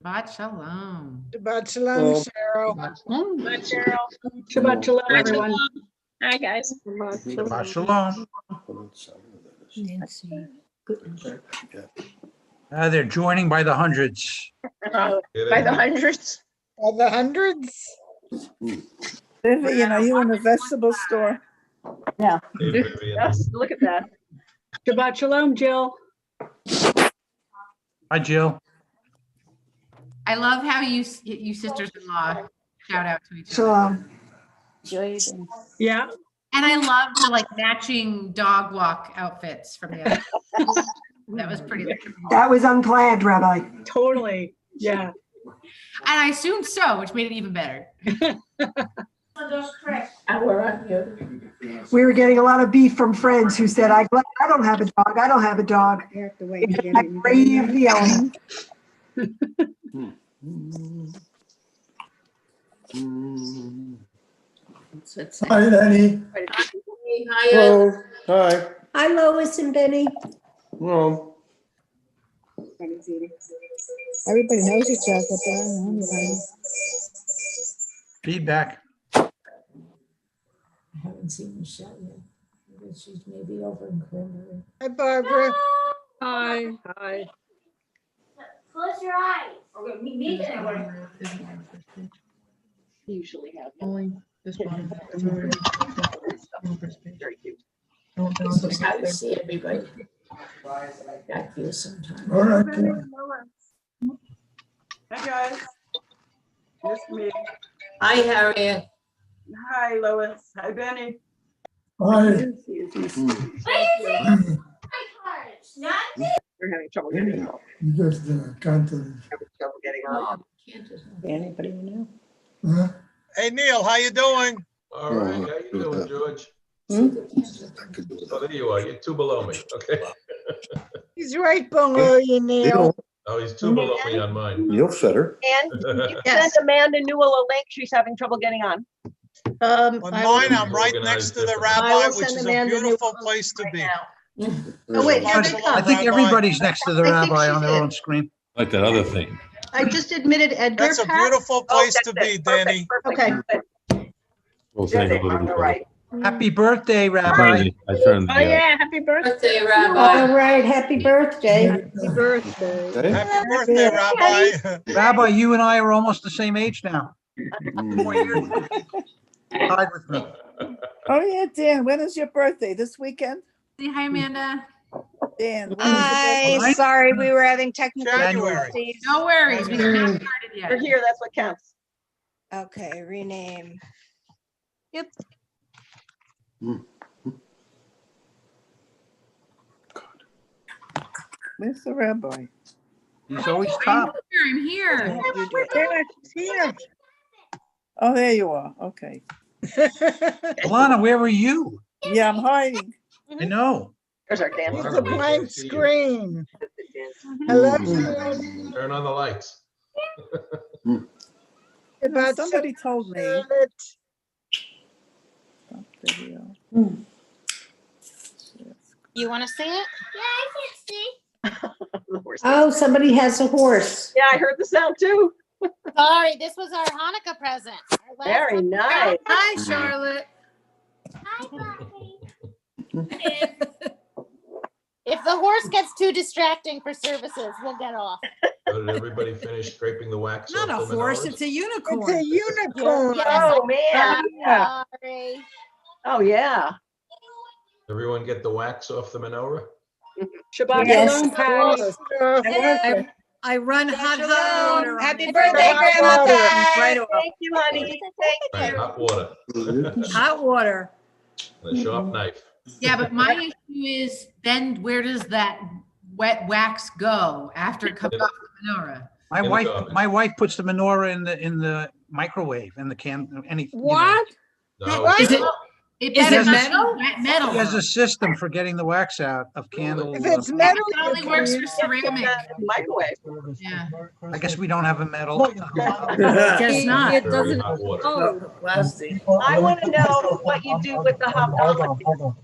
Shabbat shalom. Shabbat shalom, Cheryl. Shabbat Cheryl. Shabbat shalom, everyone. Hi, guys. Shabbat shalom. Nancy. They're joining by the hundreds. By the hundreds. By the hundreds? Vivian, are you in the vegetable store? Yeah. Yes, look at that. Shabbat shalom, Jill. Hi, Jill. I love how you sisters-in-law shout out to each other. Shalom. Yeah. And I love the like matching dog walk outfits from the other. That was pretty. That was unplanned, Rabbi. Totally. Yeah. And I assumed so, which made it even better. We were getting a lot of beef from friends who said, I don't have a dog. I don't have a dog. I brave the element. Hi, Lenny. Hi, Hi. Hi, Lois and Benny. Well, Everybody knows each other, but I don't know anybody. Feedback. I haven't seen Michelle yet. She's maybe over in Cranberry. Hi, Barbara. Hi. Hi. Close your eyes. Okay, me Usually have. Only this one. Very cute. This is how you see everybody. Back here sometime. all right. Hi, guys. Miss me. Hi, Harriet. Hi, Lois. Hi, Benny. Hi. We're having trouble getting on. You just can't. Trouble getting on. Anybody know? Huh? Hey, Neil, how you doing? All right, how you doing, George? Hmm? Oh, there you are. You're two below me. Okay. He's right below you, Neil. Oh, he's two below me on mine. Neil Fetter. And you Yes. sent Amanda Newell a link. She's having trouble getting on. On mine, I'm right Organized next to the different. rabbi, will which send is a Amanda beautiful Newell place to be. Oh, wait, here they I come. think everybody's next to the I think rabbi she's on their in. own screen. Like that other thing. I just admitted Edgar. That's a Pat. beautiful place to that's be, it. Danny. Perfect, Okay. perfect. Well, That's it, on the right. Happy birthday, Rabbi. I turned Oh, yeah, happy birthday. Birthday, Rabbi. All right, happy birthday. Happy birthday. Happy birthday, Rabbi. Rabbi, you and I are almost the same age now. 4 years. Tied with me. Oh, yeah, Dan, when is your birthday? This weekend? Say hi, Amanda. Dan, when is your Hi. birthday? Sorry, we were having technical January. No worries. We haven't started We're yet. here, that's what counts. Okay, rename. Yep. Where's the rabbi? He's always I'm top. here. I'm here. You do it. Yeah, she's here. Oh, there you are. Okay. Alana, where were you? Yeah, I'm hiding. I know. There's our dance. It's a blank screen. Hello, Jim. Turn on the lights. About Somebody told me. Charlotte. Stop video. You want to see it? Oh, somebody has a horse. Yeah, I heard the sound too. Sorry, this was our Hanukkah present. Our last Very one. nice. Hi, Charlotte. If the horse gets too distracting for services, we'll get off. So did everybody finish scraping the wax Not off a the horse, menorahs? it's a It's unicorn. a unicorn. Oh, man. Sorry. Oh, yeah. Everyone get the wax off the menorah? Shabbat Yes. shalom, Patty. I run hot Shalom. water. Happy on it. birthday, Grandma Pat. Right off. Thank you, honey. Right, Thank you. hot water. Hot water. And a sharp knife. Yeah, but my issue is then where does that wet wax go after it comes off the menorah? My wife puts the menorah in the microwave and the What? No, Is it? It better it not metal? be wet metal. He has a system for getting the wax out of candles. If it's metal, It only works for ceramic. Microwave. Yeah. I guess we don't have a metal. Guess not. It doesn't. hot water. Oh, I want to know what you do with the hot water.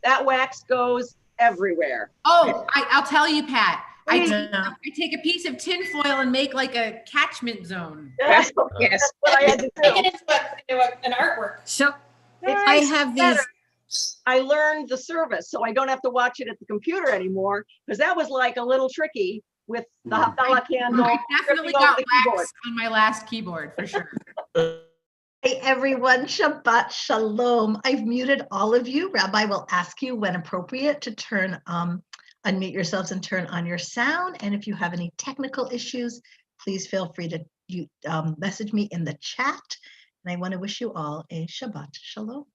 That wax goes everywhere. Oh, I'll tell you, Pat. I take a piece of tinfoil and make like a catchment zone. Yes, Yes. that's what I had to Make do. it into an artwork. So It's I have better. these, I learned the service, so I don't have to watch it at the computer anymore, because that was like a little tricky with the Havdalah candle. I definitely tripping over got the keyboard. wax on my last keyboard for sure. Hey everyone, Shabbat Shalom. I've muted all of you. Rabbi will ask you when appropriate to turn, unmute yourselves and turn on your sound. And if you have any technical issues, please feel free to message me in the chat. And I want to wish you all a Shabbat Shalom.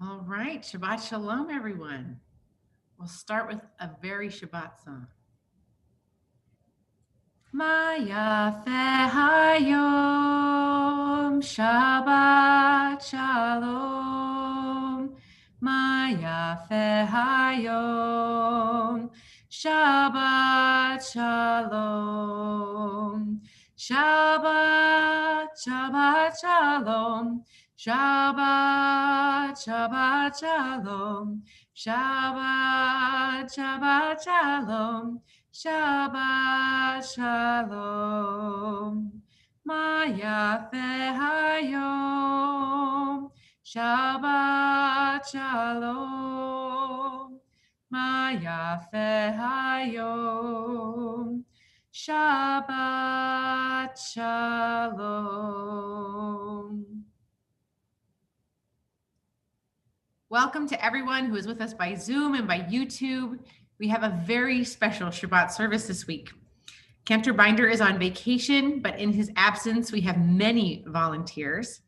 All right, Shabbat Shalom, everyone. We'll start with a very Shabbat song. Ma yafeh hayom, Shabbat Shalom. Ma yafeh hayom, Shabbat Shalom. Shabbat, Shabbat Shalom. Shabbat, Shabbat Shalom. Shabbat, Shabbat Shalom. Shabbat Shalom. Ma yafeh hayom. Shabbat Shalom. Ma yafeh hayom. Shabbat Shalom. Welcome to everyone who is with us by Zoom and by YouTube. We have a very special Shabbat service this week. Cantor Binder is on vacation, but in his absence, we have many volunteers.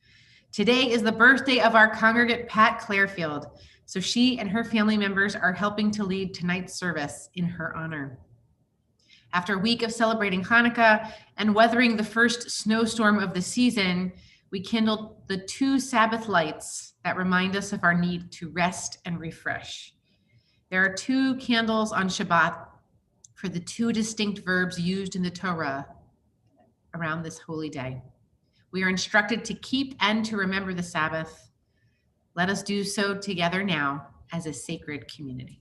Today is the birthday of our congregant, Pat Clarefield. So she and her family members are helping to lead tonight's service in her honor. After a week of celebrating Hanukkah and weathering the first snowstorm of the season, we kindled the 2 Sabbath lights that remind us of our need to rest and refresh. There are 2 candles on Shabbat for the 2 distinct verbs used in the Torah around this holy day. We are instructed to keep and to remember the Sabbath. Let us do so together now as a sacred community.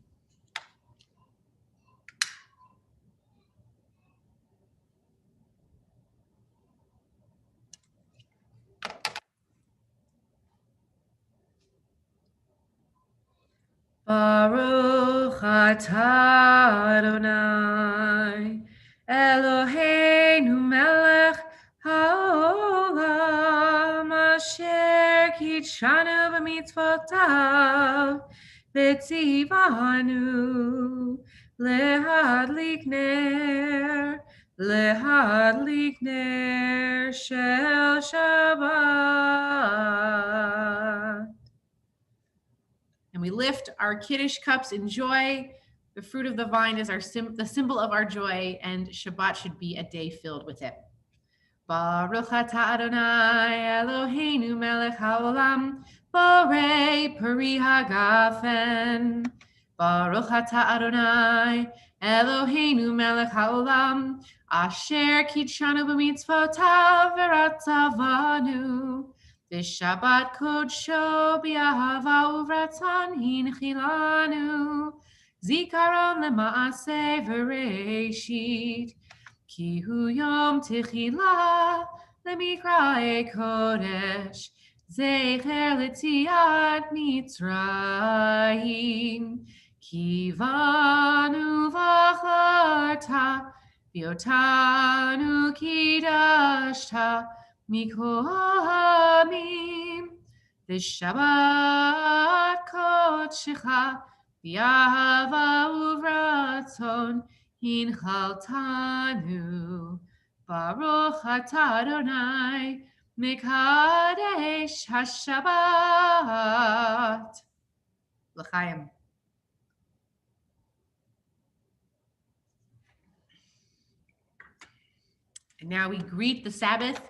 Baruch atah Adonai, Eloheinu melech haolam, asher kitshanu b'mitzvotav, v'tzivanu lehadlik ner shel Shabbat. And we lift our Kiddush cups in joy. The fruit of the vine is the symbol of our joy, and Shabbat should be a day filled with it. Baruch atah Adonai Eloheinu melech haolam, borei peri hagafen. Baruch atah Adonai Eloheinu melech haolam, asher kitshanu b'mitzvotav v'ratzavanu. B'Shabbat kodsho b'ahava uvratzon hinchilanu, zikaron lema'aseh v'reishit, ki hu yom techila lemikra'e kodesh, zecher l'tziat Mitzrayim, ki vanu v'acharta, v'otanu kidashta, Mikohamim, B'Shabbat kodshecha, B'ahava uvratzon hinchaltanu, Baruch atah Adonai, Mekadesh HaShabbat. L'chaim. And now we greet the Sabbath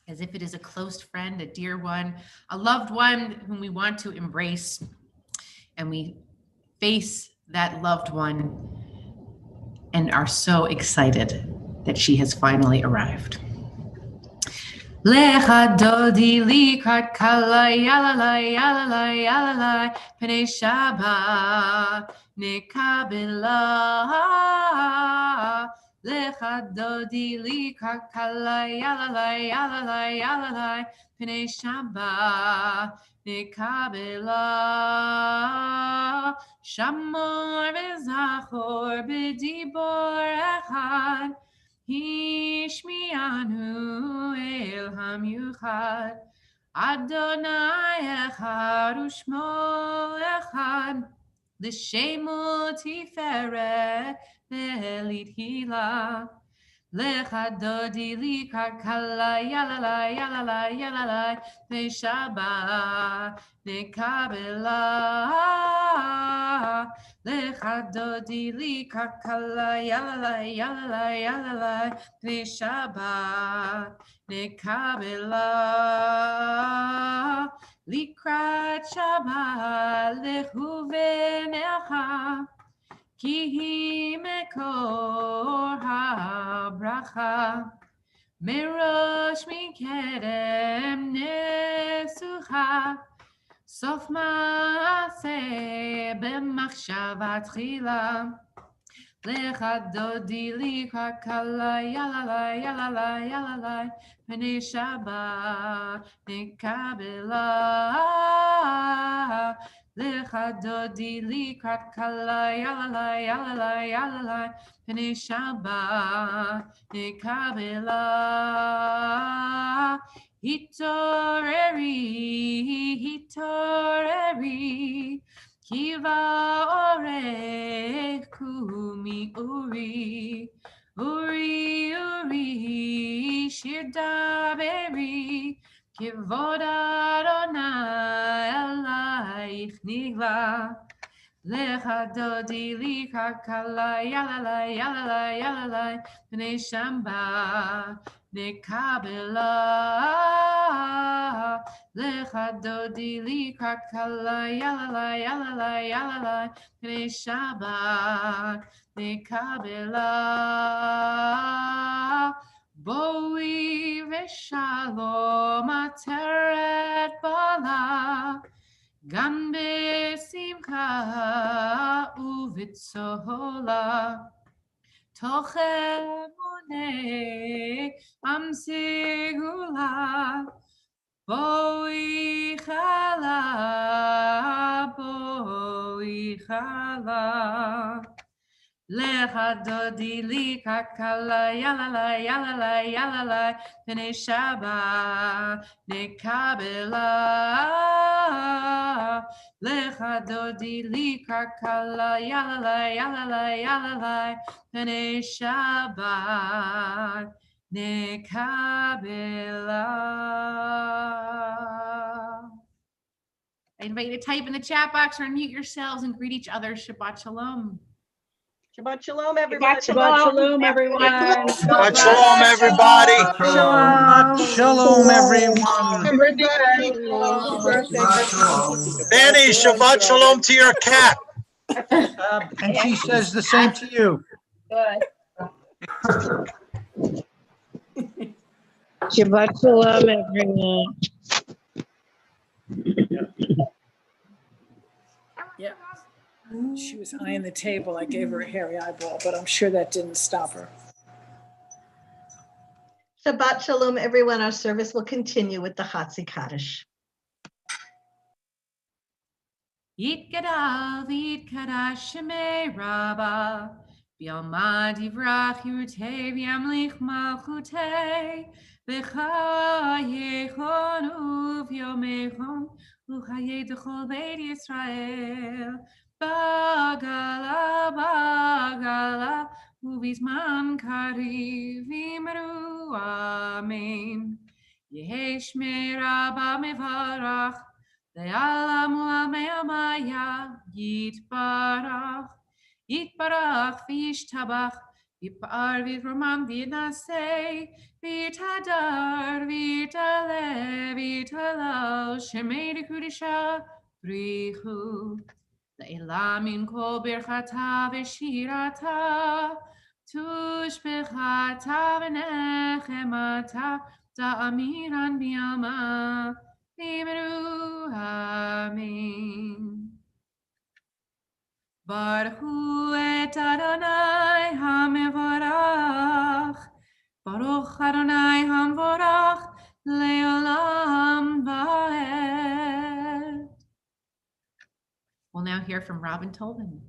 as if it is a close friend, a dear one, a loved one whom we want to embrace. And we face that loved one and are so excited that she has finally arrived. Lecha dodi likrat kala yalalai yalalai yalalai pnei Shabbat nekabela. Lecha dodi likrat kala yalalai yalalai yalalai pnei Shabbat nekabela. Shamor v'zachor b'dibor echad Hishmianu el hamyuchad Adonai echad u'shmo echad L'shemo tiferet ve'elit hila Lecha dodi likrat kala yalalai yalalai yalalai pnei Shabbat nekabela. Lecha dodi likrat kala yalalai yalalai yalalai pnei Shabbat nekabela. Likrat Shabbat lechu v'necha Ki hi mekor habracha Merosh mikedem nesucha Sof ma'aseh b'machshavat chila Lecha dodi likrat kala yalalai yalalai yalalai pnei Shabbat nekabela. Lecha dodi likrat kala yalalai yalalai yalalai pnei Shabbat nekabela. Hitoreri hitoreri Kiva orech kumi uri, uri, uri, shir daveri, kivod Adonai alayich nigla. Lecha dodi likrat kala yalalai yalalai yalalai pnei Shabbat nekabela. Lecha dodi likrat kala yalalai yalalai yalalai pnei Shabbat nekabela. Boi v'shalom ateret bala Gam besimcha uvitzola Tochem monei am segula Boi chala Lecha dodi likrat kala yalalai yalalai yalalai pnei Shabbat nekabela. Lecha dodi likrat kala yalalai yalalai yalalai pnei Shabbat nekabela. I invite you to type in the chat box or unmute yourselves and greet each other. Shabbat shalom. Shabbat shalom, everybody. Shabbat shalom, everyone. Shabbat shalom, everybody. Shabbat shalom, everyone. Manny, Shabbat shalom to your cat. And she says the same to you. Shabbat shalom, everyone. Yeah. She was eyeing the table. I gave her a hairy eyeball, but I'm sure that didn't stop her. Shabbat shalom, everyone. Our service will continue with the Chatzi Kaddish. Yitgadal v'yitkadash shemei Rabba B'yalma divrach yurtei v'yamlich malchutei V'chayechon uv'yomechon U'chayei d'chol beit Yisrael Bagala bagala Uv'izman kariv imru amen Yehei shmei Rabba mevarach Le'alam u'ame'amaya yitbarach, yitbarach v'yishtabach, yipar v'yiromam v'yinaseh, v'yitadar v'yitale v'yitalal, shemei d'kudisha brichu. Le'elam min kol birchata v'shirata, tushbechata v'nechemata, Da'amiran bi'alma Limeru Amen. Baruch hu et Adonai HaMevorach. Baruch Adonai HaMevorach Leolam Vaed. We'll now hear from Robin Tolman.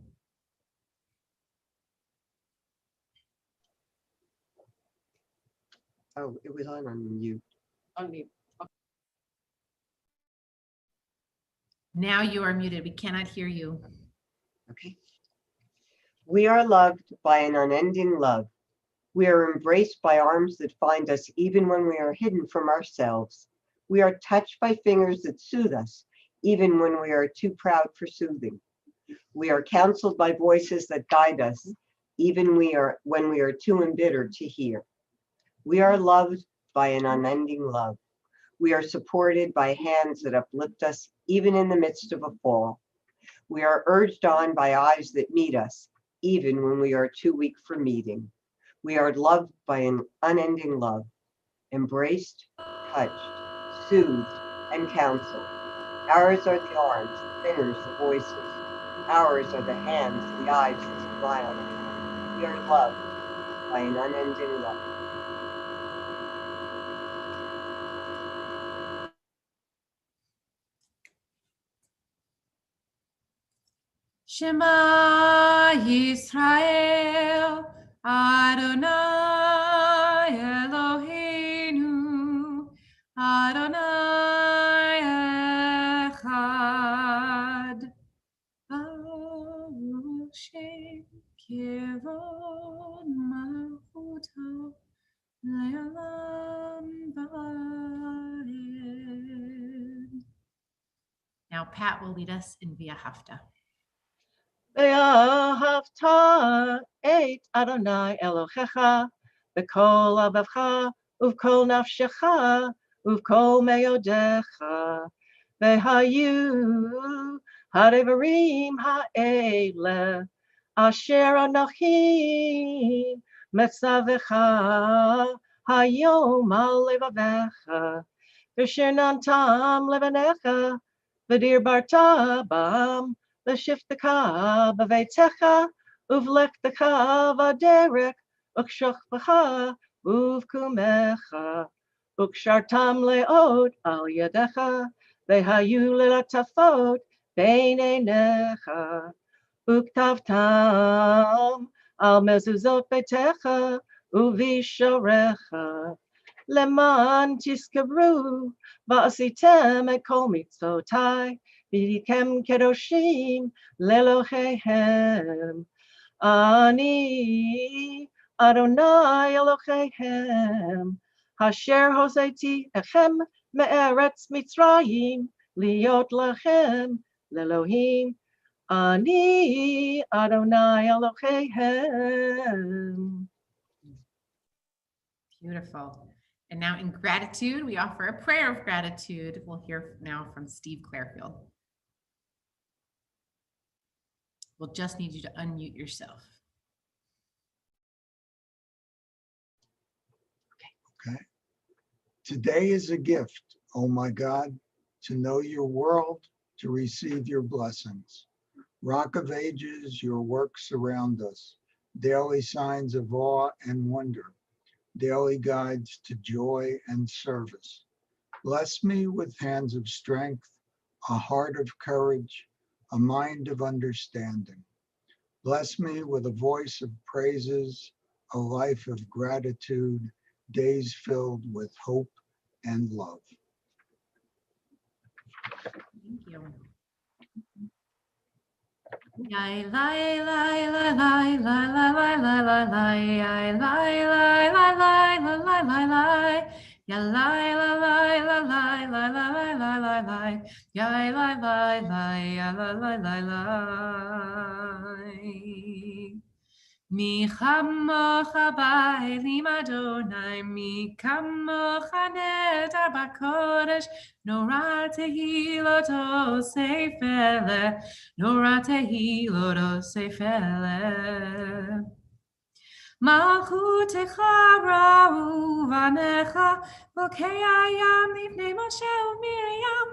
Oh, it was on mute. On mute. Now you are muted. We cannot hear you. Okay. We are loved by an unending love. We are embraced by arms that find us even when we are hidden from ourselves. We are touched by fingers that soothe us, even when we are too proud for soothing. We are counseled by voices that guide us, even when we are too embittered to hear. We are loved by an unending love. We are supported by hands that uplift us, even in the midst of a fall. We are urged on by eyes that meet us, even when we are too weak for meeting. We are loved by an unending love, embraced, touched, soothed, and counseled. Ours are the arms, the fingers, the voices. Ours are the hands, the eyes that smile. We are loved by an unending love. Shema Yisrael Adonai Eloheinu Adonai Echad Baruch Shem Kivod Malchuto Le'olam Va'ed. Now Pat will lead us in Via Hafta. ואהבת את אדוני אלוהיך בכל לבבך ובכל נפשך ובכל מאודיך. והיו הדברים האלה אשר אנוכי מצווך היום על לבביך, ושננתם לבניך ודיברת בם, לשבתך בביתך ובלכתך בדרך וכשוכבך ובקומך, וקשרתם לאות על ידך, והיו ללטפות בין עיניך, וכתבתם על מזוזות ביתך ובשעריך, למען תזכרו ועשיתם את כל מצוותיי, והייתם קדושים לאלוהיהם. אני אדוני אלוהיהם, אשר הוצאתי אתכם מארץ מצרים, להיות לכם לאלוהים. אני אדוני אלוהיהם. Beautiful. And now in gratitude, we offer a prayer of gratitude. We'll hear now from Steve Clarefield. We'll just need you to unmute yourself. Okay. Today is a gift, oh my God, to know your world, to receive your blessings. Rock of ages, your works surround us, daily signs of awe and wonder, daily guides to joy and service. Bless me with hands of strength, a heart of courage, a mind of understanding. Bless me with a voice of praises, a life of gratitude, days filled with hope and love. Thank you. Yai lai lai lai lai lai lai lai lai lai lai yai lai lai lai lai lai lai lai lai ya lai lai lai lai lai lai lai lai lai lai yai lai lai lai ya lai lai lai lai. Mi chamocha ba'elim Adonai, mi kamocha nedar b'kodesh, nora tehilot osefele, nora tehilot osefele. מלכותך ראו בניך, חוקי הים לפני משה ומרים.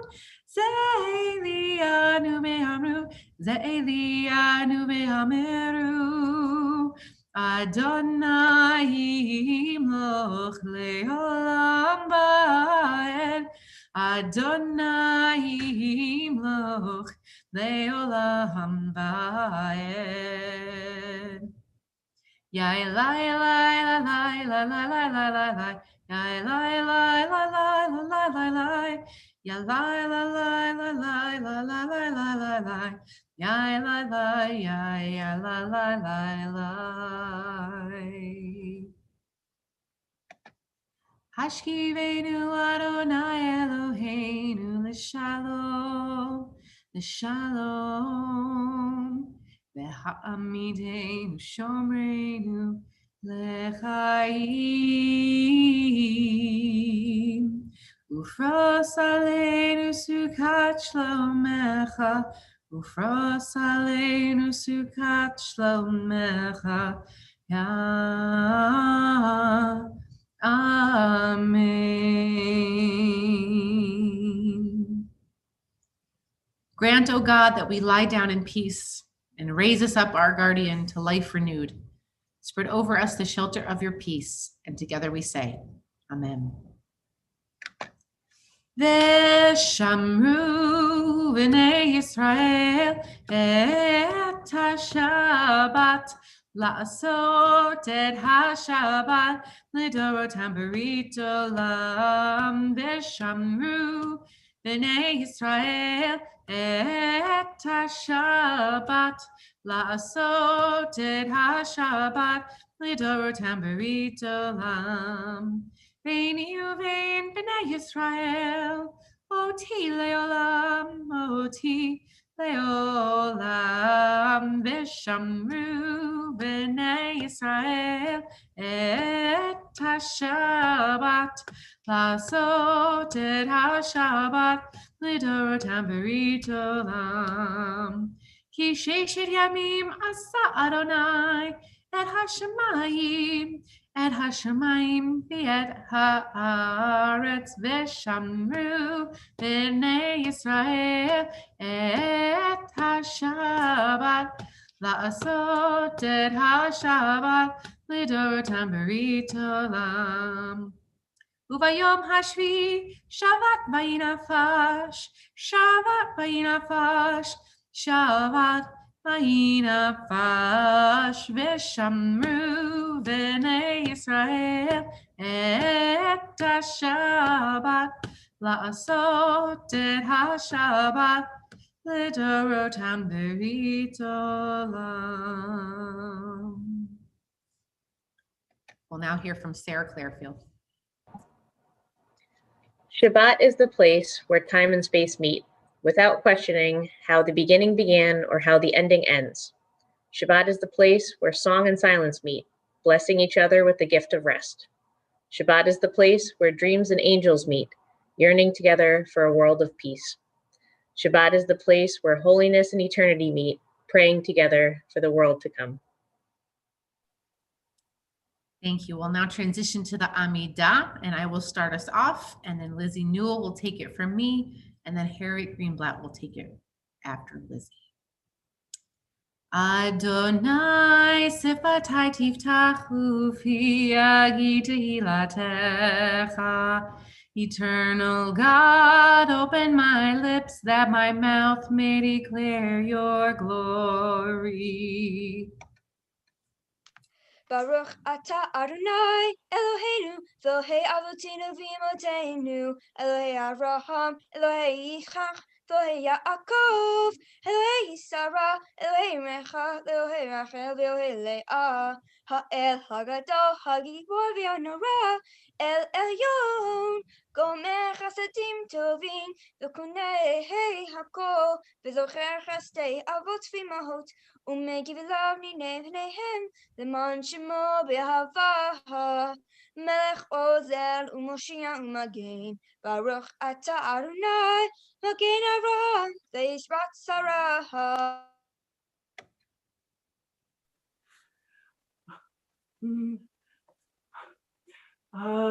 זה אלינו ואמרו, זה אלינו ואמרו, אדוני ימלוך לעולם ועד, אדוני ימלוך לעולם ועד. Yai lai lai la lai la la la la la la. Yai lai lai la lai la la la la. Ya lai la lai la lai la la la la la la. Yai lai lai yai ya la lai lai lai. Hashkivenu Adonai Eloheinu l'shalom, l'shalom. V'ha'amidenu shomrenu l'chaim. Ufros aleinu sukat shlomecha, ufros aleinu sukat shlomecha. Ya Amen. Grant, O God, that we lie down in peace and raise us up, our guardian, to life renewed. Spread over us the shelter of your peace, and together we say, Amen. Veshamru b'nei Yisrael et ha-Shabbat, la'asot et ha-Shabbat l'dorotam b'rit olam. Veshamru b'nei Yisrael et ha-Shabbat, la'asot et ha-Shabbat l'dorotam b'rit olam. Veini uvein b'nei Yisrael, oti leolam, oti leolam. V'shamru b'nei Yisrael et ha-Shabbat, la'asot et ha-Shabbat l'dorotam b'rit olam. Ki sheshet yamim asa Adonai et ha-shamayim, et ha-shamayim v'et ha'aretz. V'shamru b'nei Yisrael et ha-Shabbat, la'asot et ha-Shabbat l'dorotam b'rit olam. Uvayom hashvi shavat vayinafash, shavat vayinafash, shavat vayinafash. V'shamru b'nei Yisrael et ha-Shabbat, la'asot et ha-Shabbat l'dorotam b'rit olam. We'll now hear from Sarah Clarefield. Shabbat is the place where time and space meet, without questioning how the beginning began or how the ending ends. Shabbat is the place where song and silence meet, blessing each other with the gift of rest. Shabbat is the place where dreams and angels meet, yearning together for a world of peace. Shabbat is the place where holiness and eternity meet, praying together for the world to come. Thank you. We'll now transition to the Amidah, and I will start us off, and then Lizzie Newell will take it from me, and then Harriet Greenblatt will take it after Lizzie. Adonai sifatai tiftachu fi yagi tehilatecha. Eternal God, open my lips that my mouth may declare your glory. Baruch atah Adonai Eloheinu, Elohei Avotinu v'Imotenu, Elohei Avraham, Elohei Yitzchak, Elohei Yaakov, Elohei Sarah, Elohei Mecha, Elohei Rachel, Elohei Leah, Ha'el Hagadol, Hagibor v'Hanora, El Elyon, Gomer Chasadim Tovim, V'kunei Hakol, V'zocher Chasdei Avot v'Imahot, Umegiv Elav Ninei V'neihem, L'man Shemo B'Hava, Melech Ozel U'Moshiach U'Magen, Baruch Atah Adonai, Magen Avraham, Ve'Yishbat Sarah.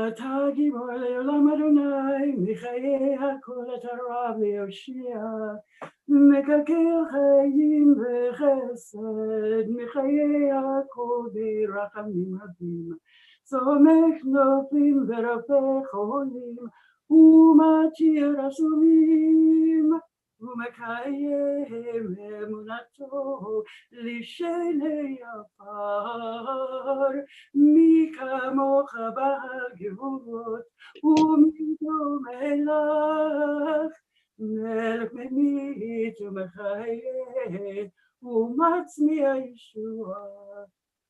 אתה גיבור לעולם אדוני, מחיי הכל אתה רב ויושיע, מקלקל חיים וחסד, מחיי הכל ברחמים רבים, צומח נופלים ורפא חולים, ומתיר אסורים, ומקיים אמונתו לשני עפר, מי כמוך בגבורות ומדומה לך, מלך ממית ומחיה ומצמיע ישועה,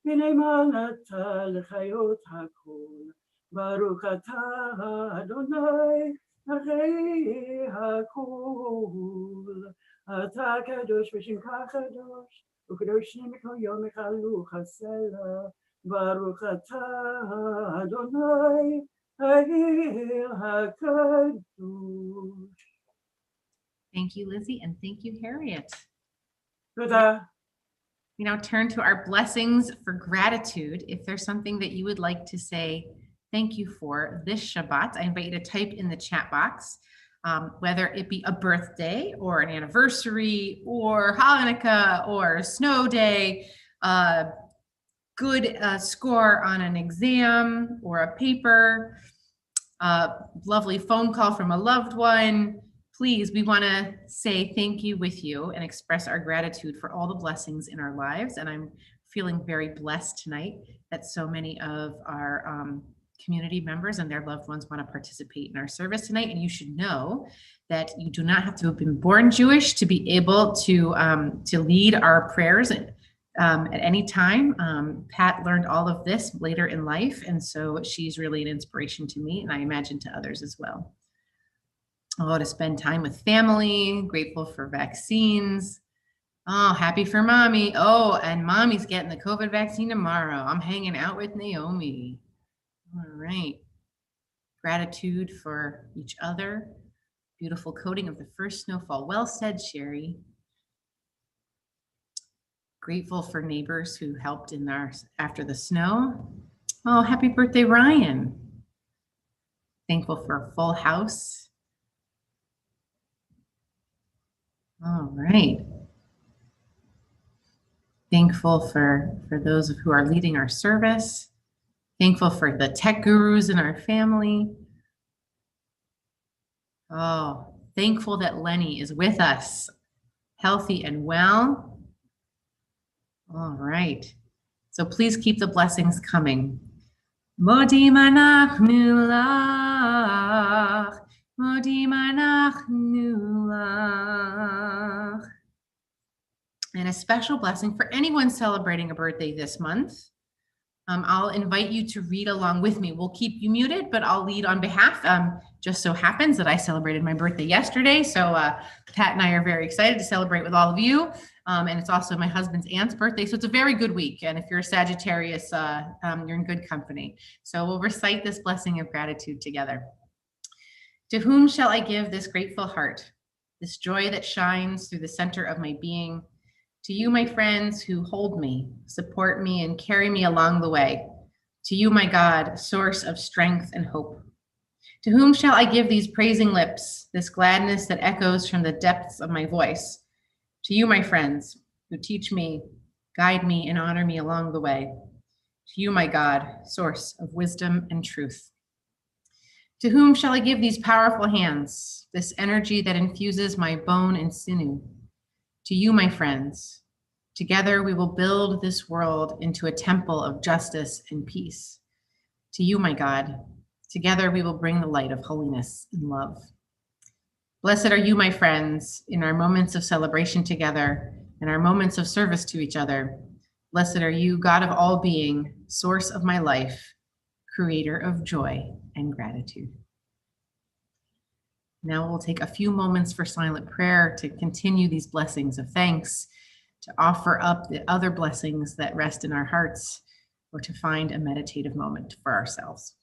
ונאמן אתה לחיות הכל, ברוך אתה אדוני אחרי הכל, אתה קדוש ושמך קדוש, וקדוש שמך יום חלוך הסלע, ברוך אתה אדוני האל הקדוש. Thank you, Lizzie, and thank you, Harriet. תודה. We now turn to our blessings for gratitude. If there's something that you would like to say thank you for this Shabbat, I invite you to type in the chat box, whether it be a birthday or an anniversary or Hanukkah or a snow day, good score on an exam or a paper, lovely phone call from a loved one. Please, we want to say thank you with you and express our gratitude for all the blessings in our lives. And I'm feeling very blessed tonight that so many of our community members and their loved ones want to participate in our service tonight. And you should know that you do not have to have been born Jewish to be able to lead our prayers at any time. Pat learned all of this later in life, and so she's really an inspiration to me, and I imagine to others as well. Oh, to spend time with family, grateful for vaccines. Oh, happy for mommy. Oh, and mommy's getting the COVID vaccine tomorrow. I'm hanging out with Naomi. All right. Gratitude for each other. Beautiful coating of the first snowfall. Well said, Sherry. Grateful for neighbors who helped in after the snow. Oh, happy birthday, Ryan. Thankful for a full house. All right. Thankful for those who are leading our service. Thankful for the tech gurus in our family. Oh, thankful that Lenny is with us, healthy and well. All right. So please keep the blessings coming. Modim anachnu lach, modim anachnu lach. And a special blessing for anyone celebrating a birthday this month. I'll invite you to read along with me. We'll keep you muted, but I'll lead on behalf. Just so happens that I celebrated my birthday yesterday. So Pat and I are very excited to celebrate with all of you. And it's also my husband's aunt's birthday. So it's a very good week. And if you're a Sagittarius, you're in good company. So we'll recite this blessing of gratitude together. To whom shall I give this grateful heart, this joy that shines through the center of my being? To you, my friends, who hold me, support me, and carry me along the way. To you, my God, source of strength and hope. To whom shall I give these praising lips, this gladness that echoes from the depths of my voice? To you, my friends, who teach me, guide me, and honor me along the way. To you, my God, source of wisdom and truth. To whom shall I give these powerful hands, this energy that infuses my bone and sinew? To you, my friends, together we will build this world into a temple of justice and peace. To you, my God, together we will bring the light of holiness and love. Blessed are you, my friends, in our moments of celebration together and our moments of service to each other. Blessed are you, God of all being, source of my life, creator of joy and gratitude. Now we'll take a few moments for silent prayer to continue these blessings of thanks, to offer up the other blessings that rest in our hearts, or to find a meditative moment for ourselves.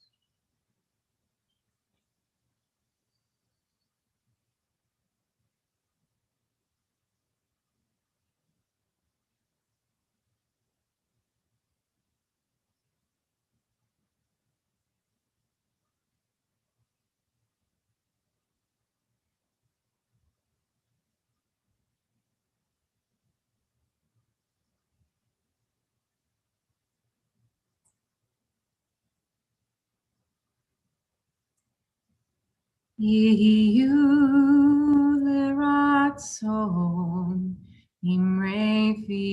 Yehiyu leratzon imrefi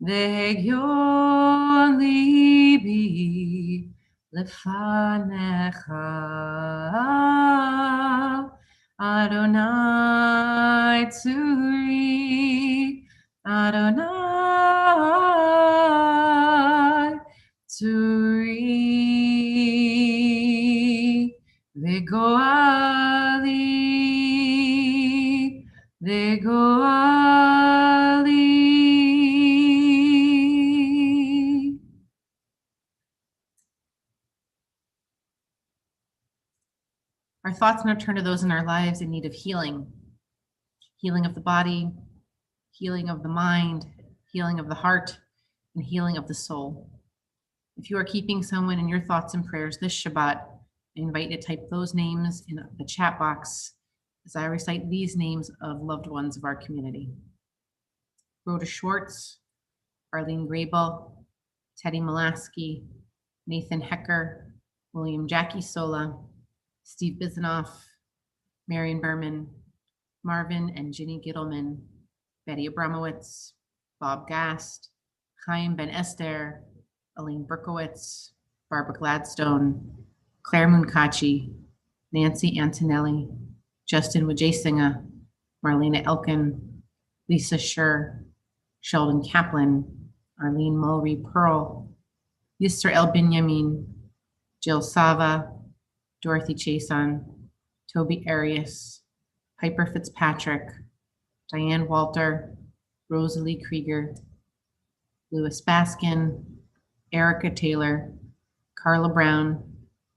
vehegyon libi lefanecha Adonai tzuri Adonai tzuri Vegoali. Our thoughts now turn to those in our lives in need of healing. Healing of the body, healing of the mind, healing of the heart, and healing of the soul. If you are keeping someone in your thoughts and prayers this Shabbat, I invite you to type those names in the chat box as I recite these names of loved ones of our community. Rhoda Schwartz, Arlene Grable, Teddy Molaski, Nathan Hecker, William Jackie Sola, Steve Bizanoff, Marion Berman, Marvin and Ginny Gittleman, Betty Abramowitz, Bob Gast, Chaim Ben Esther, Elaine Berkowitz, Barbara Gladstone, Claire Munkachi, Nancy Antonelli, Justin Wajaysinga, Marlena Elkin, Lisa Scher, Sheldon Kaplan, Arlene Mulry Pearl, Yisrael Binyamin, Jill Sava, Dorothy Chason, Toby Arias, Piper Fitzpatrick, Diane Walter, Rosalie Krieger, Louis Baskin, Erica Taylor, Carla Brown,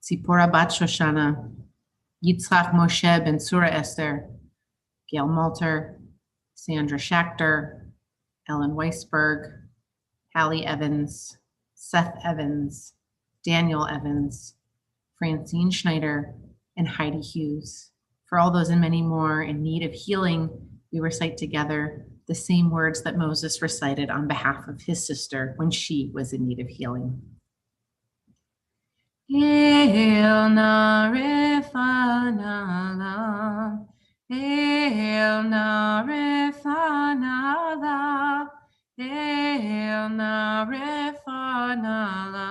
Tzipora Bat Shoshana, Yitzhak Moshe Ben Sura Esther, Gail Malter, Sandra Schachter, Ellen Weisberg, Hallie Evans, Seth Evans, Daniel Evans, Francine Schneider, and Heidi Hughes. For all those and many more in need of healing, we recite together the same words that Moses recited on behalf of his sister when she was in need of healing. El na refanala, el na refanala, el na refanala,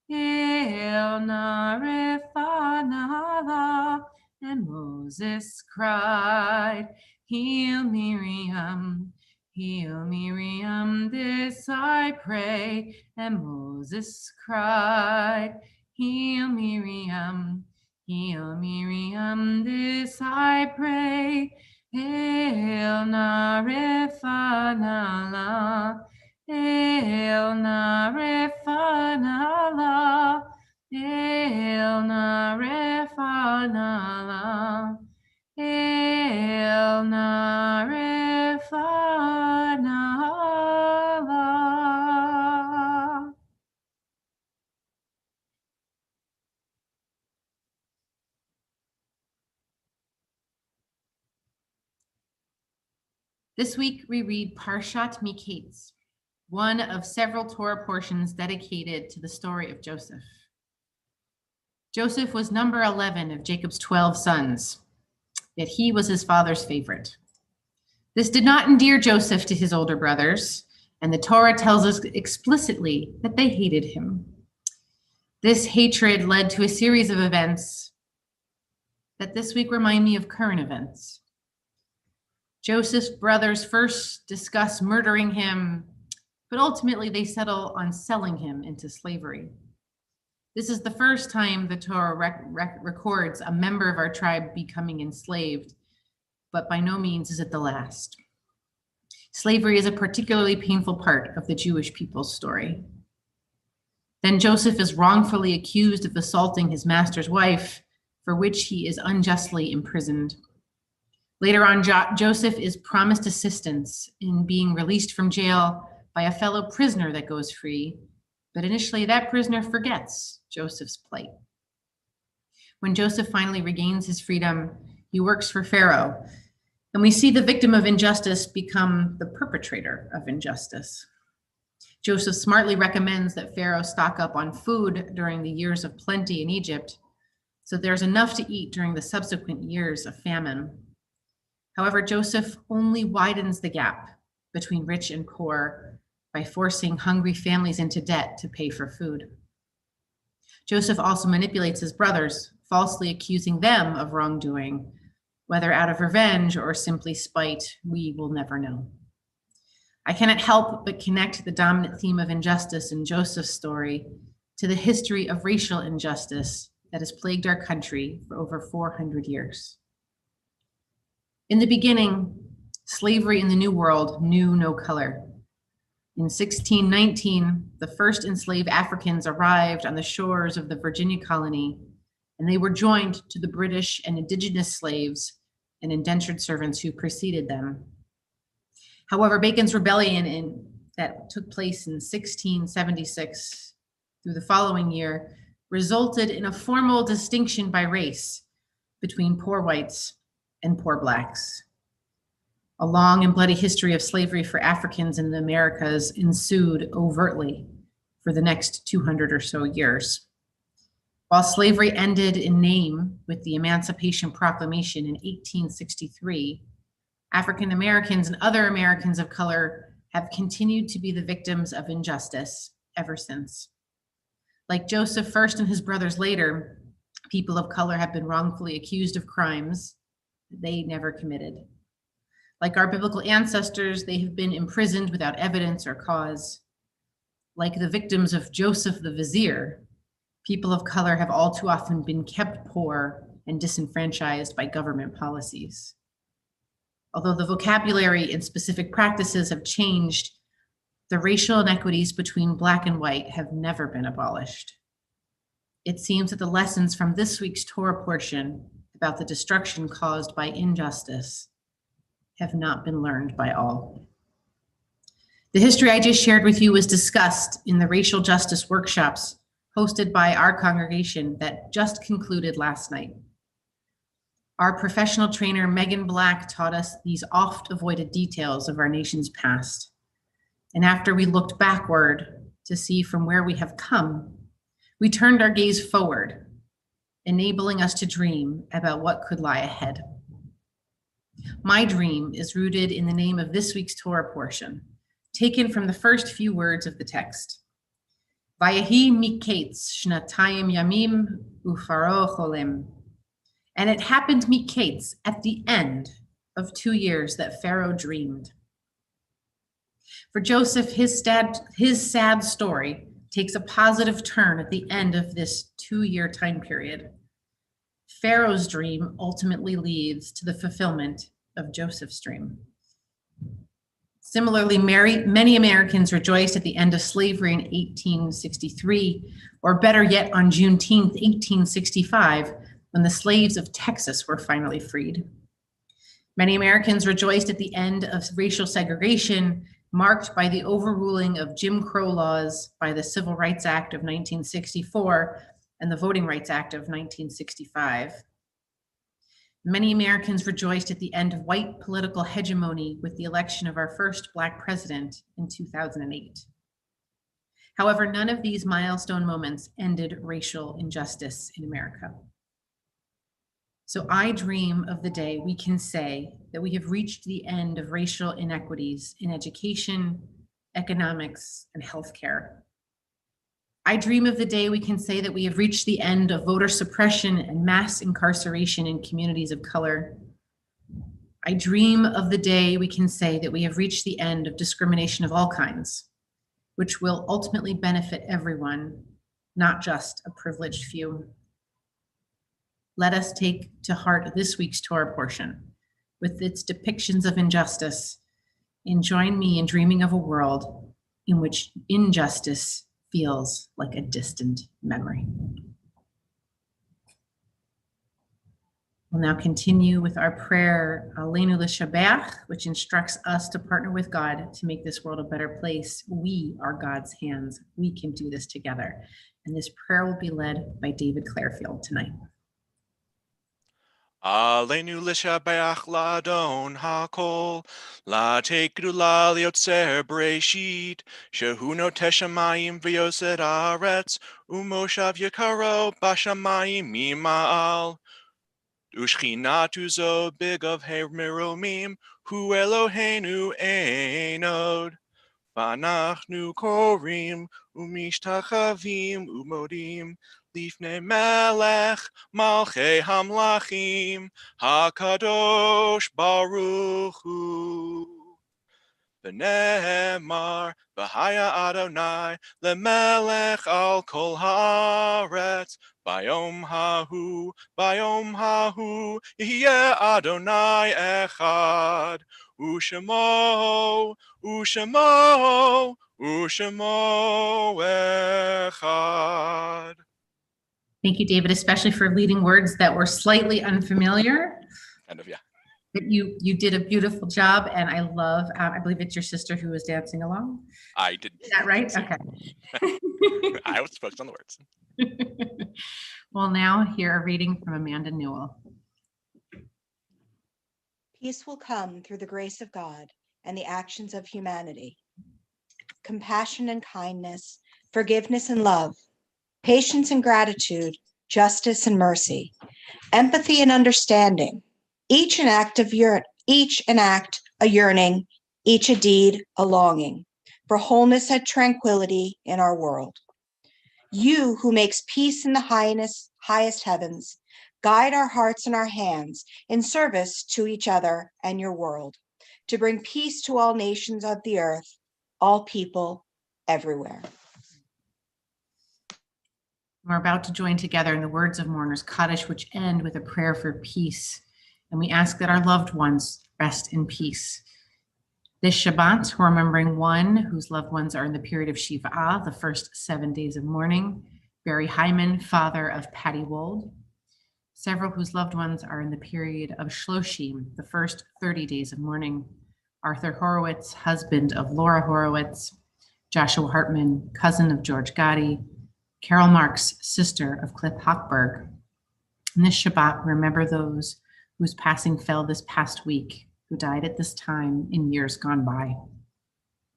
el na refanala. And Moses cried, heal Miriam, this I pray. And Moses cried, heal Miriam, this I pray. El na refanala, el na refanala, el na refanala, el na refanala. This week we read Parshat Miketz, one of several Torah portions dedicated to the story of Joseph. Joseph was number 11 of Jacob's 12 sons, yet he was his father's favorite. This did not endear Joseph to his older brothers, and the Torah tells us explicitly that they hated him. This hatred led to a series of events that this week remind me of current events. Joseph's brothers first discuss murdering him, but ultimately they settle on selling him into slavery. This is the first time the Torah records a member of our tribe becoming enslaved, but by no means is it the last. Slavery is a particularly painful part of the Jewish people's story. Then Joseph is wrongfully accused of assaulting his master's wife, for which he is unjustly imprisoned. Later on, Joseph is promised assistance in being released from jail by a fellow prisoner that goes free, but initially that prisoner forgets Joseph's plight. When Joseph finally regains his freedom, he works for Pharaoh, and we see the victim of injustice become the perpetrator of injustice. Joseph smartly recommends that Pharaoh stock up on food during the years of plenty in Egypt, so there's enough to eat during the subsequent years of famine. However, Joseph only widens the gap between rich and poor by forcing hungry families into debt to pay for food. Joseph also manipulates his brothers, falsely accusing them of wrongdoing. Whether out of revenge or simply spite, we will never know. I cannot help but connect the dominant theme of injustice in Joseph's story to the history of racial injustice that has plagued our country for over 400 years. In the beginning, slavery in the New World knew no color. In 1619, the first enslaved Africans arrived on the shores of the Virginia colony, and they were joined to the British and indigenous slaves and indentured servants who preceded them. However, Bacon's rebellion that took place in 1676 through the following year resulted in a formal distinction by race between poor whites and poor blacks. A long and bloody history of slavery for Africans in the Americas ensued overtly for the next 200 or so years. While slavery ended in name with the Emancipation Proclamation in 1863, African Americans and other Americans of color have continued to be the victims of injustice ever since. Like Joseph first and his brothers later, people of color have been wrongfully accused of crimes they never committed. Like our biblical ancestors, they have been imprisoned without evidence or cause. Like the victims of Joseph the Vizier, people of color have all too often been kept poor and disenfranchised by government policies. Although the vocabulary and specific practices have changed, the racial inequities between Black and white have never been abolished. It seems that the lessons from this week's Torah portion about the destruction caused by injustice have not been learned by all. The history I just shared with you was discussed in the racial justice workshops hosted by our congregation that just concluded last night. Our professional trainer, Megan Black, taught us these oft-avoided details of our nation's past. And after we looked backward to see from where we have come, we turned our gaze forward, enabling us to dream about what could lie ahead. My dream is rooted in the name of this week's Torah portion, taken from the first few words of the text. Vayehi miketz shnatayim yamim ufaro cholem. And it happened miketz at the end of 2 years that Pharaoh dreamed. For Joseph, his sad story takes a positive turn at the end of this 2-year time period. Pharaoh's dream ultimately leads to the fulfillment of Joseph's dream. Similarly, many Americans rejoiced at the end of slavery in 1863, or better yet, on Juneteenth, 1865, when the slaves of Texas were finally freed. Many Americans rejoiced at the end of racial segregation, marked by the overruling of Jim Crow laws by the Civil Rights Act of 1964 and the Voting Rights Act of 1965. Many Americans rejoiced at the end of white political hegemony with the election of our first Black president in 2008. However, none of these milestone moments ended racial injustice in America. So I dream of the day we can say that we have reached the end of racial inequities in education, economics, and healthcare. I dream of the day we can say that we have reached the end of voter suppression and mass incarceration in communities of color. I dream of the day we can say that we have reached the end of discrimination of all kinds, which will ultimately benefit everyone, not just a privileged few. Let us take to heart this week's Torah portion with its depictions of injustice, and join me in dreaming of a world in which injustice feels like a distant memory. We'll now continue with our prayer, Aleinu L'Shabeach, which instructs us to partner with God to make this world a better place. We are God's hands. We can do this together. And this prayer will be led by David Clarefield tonight. Aleinu l'shabeach l'adon hakol, l'tekdu la liotzer breshit, shehu noteh shamayim v'yoset haaretz, umoshav yakaro bashamayim mima'al. Ushchinatu zo bigov meromim, hu Eloheinu einod. Vanachnu korim, umishtachavim, umodim, lifnei melech, malchei hamlachim, hakadosh baruch hu. V'ne'emar, v'haya Adonai, lemelech al kol haaretz, bayom hahu, yeh Adonai echad, u'shemo, u'shemo, u'shemo echad. Thank you, David, especially for leading words that were slightly unfamiliar. Kind of, yeah. But you did a beautiful job, and I love, I believe it's your sister who was dancing along. I did. Is that right? Okay. I was focused on the words. Well, now hear a reading from Amanda Newell. Peace will come through the grace of God and the actions of humanity. Compassion and kindness, forgiveness and love, patience and gratitude, justice and mercy, empathy and understanding, each an act a yearning, each a deed a longing, for wholeness and tranquility in our world. You who makes peace in the highest heavens, guide our hearts and our hands in service to each other and your world, to bring peace to all nations of the earth, all people, everywhere. We're about to join together in the words of mourners Kaddish, which end with a prayer for peace. And we ask that our loved ones rest in peace. This Shabbat, we're remembering one whose loved ones are in the period of Shiva'ah, the first 7 days of mourning, Barry Hyman, father of Patty Wold. Several whose loved ones are in the period of Shloshim, the first 30 days of mourning, Arthur Horowitz, husband of Laura Horowitz, Joshua Hartman, cousin of George Gotti, Carol Marks, sister of Cliff Hochberg. In this Shabbat, remember those whose passing fell this past week, who died at this time in years gone by.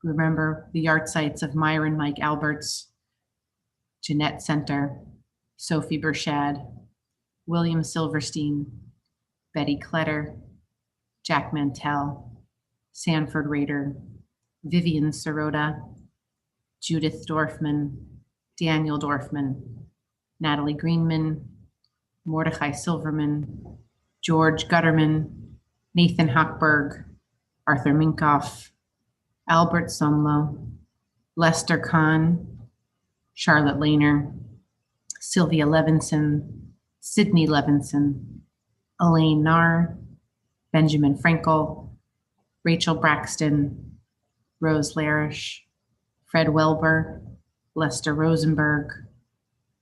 Remember the yard sites of Myron Mike Alberts, Jeanette Center, Sophie Bershad, William Silverstein, Betty Kletter, Jack Mantell, Sanford Rader, Vivian Sirota, Judith Dorfman, Daniel Dorfman, Natalie Greenman, Mordechai Silverman, George Gutterman, Nathan Hochberg, Arthur Minkoff, Albert Sumlow, Lester Kahn, Charlotte Lehner, Sylvia Levinson, Sydney Levinson, Elaine Narr, Benjamin Frankel, Rachel Braxton, Rose Larish, Fred Welber, Lester Rosenberg,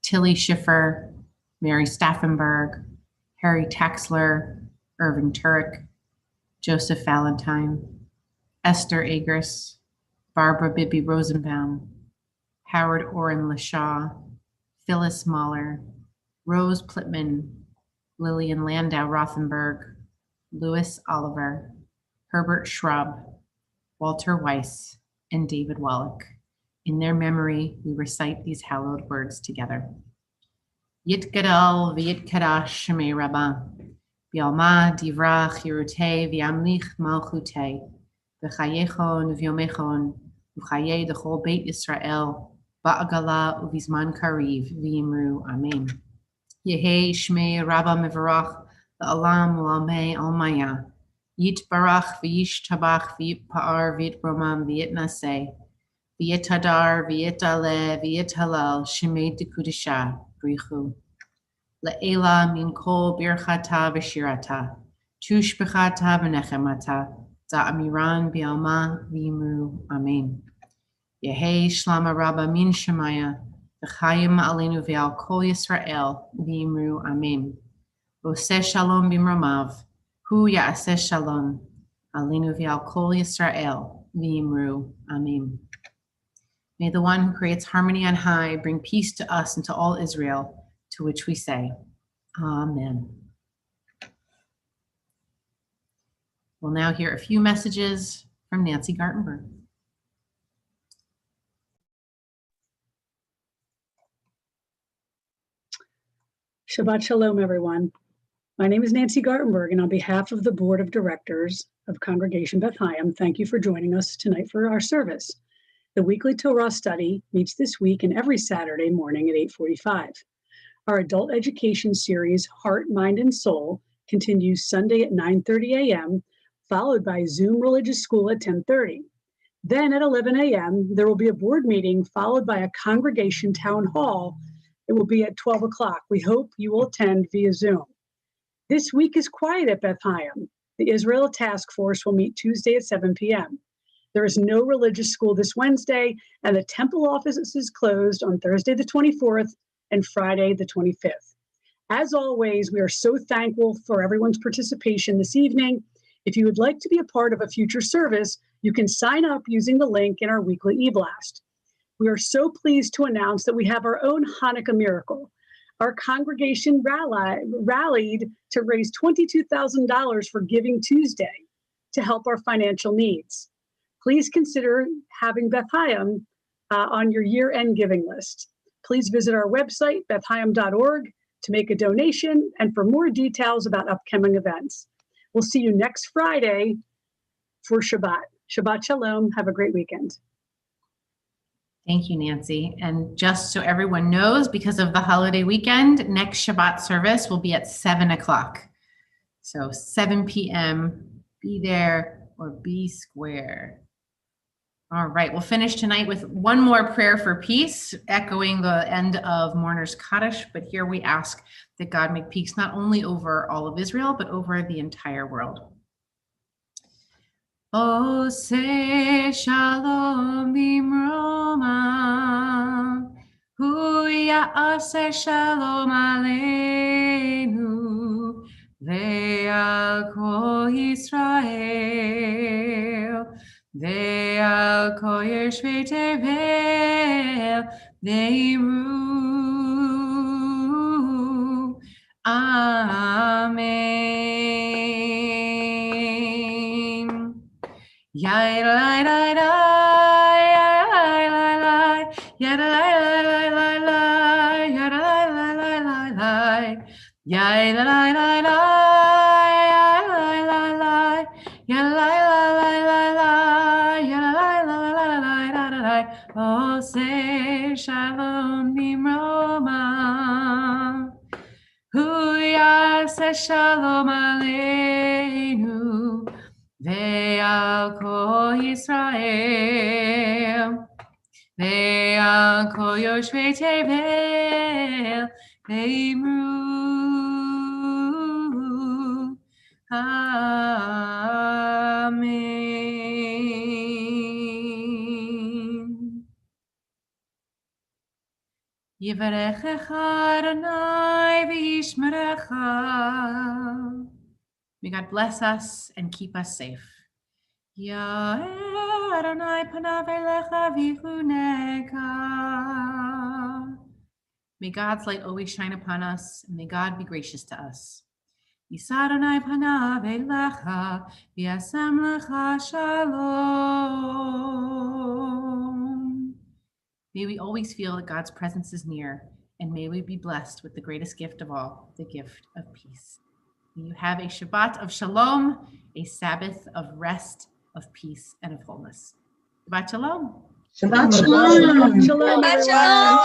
Tilly Schiffer, Mary Staffenberg, Harry Taxler, Irving Turek, Joseph Valentine, Esther Agris, Barbara Bibby Rosenbaum, Howard Orrin LaShaw, Phyllis Mahler, Rose Plitman, Lillian Landau Rothenberg, Louis Oliver, Herbert Schrub, Walter Weiss, and David Wallach. In their memory, we recite these hallowed words together. Yitgadal v'yitkadash shemei Rabbah, B'alma divra chirutei v'yamlich malchutei, v'chayechon v'yomechon, v'chayei d'chol Beit Yisrael, ba'agala u'vizman kariv v'yimru amen. Yehei shmei Rabbah mevarach v'alam u'almei almaya, yitbarach v'yishtabach v'yitpa'ar v'yitromam v'yitnaseh, v'yitadar v'yitale v'yithalal shemei dekudisha brichu. Le'ela min kol birchata v'shirata, tushbechata v'nechemata, za'amiran b'alma v'yimru amen. Yehei shlama rabba min shemaya, v'chayim aleinu v'al kol Yisrael v'yimru amen. V'oseh shalom b'mromav, hu ya'aseh shalom, aleinu v'al kol Yisrael v'yimru amen. May the one who creates harmony on high bring peace to us and to all Israel, to which we say, Amen. We'll now hear a few messages from Nancy Gartenberg. Shabbat Shalom, everyone. My name is Nancy Gartenberg, and on behalf of the Board of Directors of Congregation Beth Chaim, thank you for joining us tonight for our service. The weekly Torah study meets this week and every Saturday morning at 8:45. Our adult education series, Heart, Mind, and Soul, continues Sunday at 9:30 a.m., followed by Zoom Religious School at 10:30. Then at 11 a.m., there will be a board meeting followed by a congregation town hall. It will be at 12 o'clock. We hope you will attend via Zoom. This week is quiet at Beth Chaim. The Israel Task Force will meet Tuesday at 7 p.m. There is no religious school this Wednesday, and the temple office is closed on Thursday the 24th and Friday the 25th. As always, we are so thankful for everyone's participation this evening. If you would like to be a part of a future service, you can sign up using the link in our weekly e-blast. We are so pleased to announce that we have our own Hanukkah miracle. Our congregation rallied to raise $22,000 for Giving Tuesday to help our financial needs. Please consider having Beth Chaim on your year-end giving list. Please visit our website, bethchaim.org, to make a donation and for more details about upcoming events. We'll see you next Friday for Shabbat. Shabbat Shalom. Have a great weekend. Thank you, Nancy. And just so everyone knows, because of the holiday weekend, next Shabbat service will be at 7 o'clock. So 7 p.m., be there or be square. All right, we'll finish tonight with one more prayer for peace, echoing the end of Mourner's Kaddish. But here we ask that God make peace not only over all of Israel, but over the entire world. Ose shalom bimroma, hu ya'aseh shalom aleinu, ve'al kol Yisrael, ve'al kol yoshvei tevel, ve'imru. Amen. Yai lai lai lai, yai lai lai, yai lai lai lai lai, yai lai lai lai lai lai, yai lai lai lai, yai lai lai, yai lai lai lai, yai lai lai lai. Oh, say shalom bimroma, hu yaseh shalom aleinu. Ve'al kol Yisrael, ve'al kol yoshvei tevel, ve'imru. Amen. Yivarechecha Adonai v'yishmerecha. May God bless us and keep us safe. Ya'er Adonai panav elecha v'chuneka. May God's light always shine upon us, and may God be gracious to us. Yisa Adonai panav elecha v'yasem lecha shalom. May we always feel that God's presence is near, and may we be blessed with the greatest gift of all, the gift of peace. May you have a Shabbat of Shalom, a Sabbath of rest, of peace, and of wholeness. Shabbat Shalom. Shabbat Shalom. Shabbat Shalom.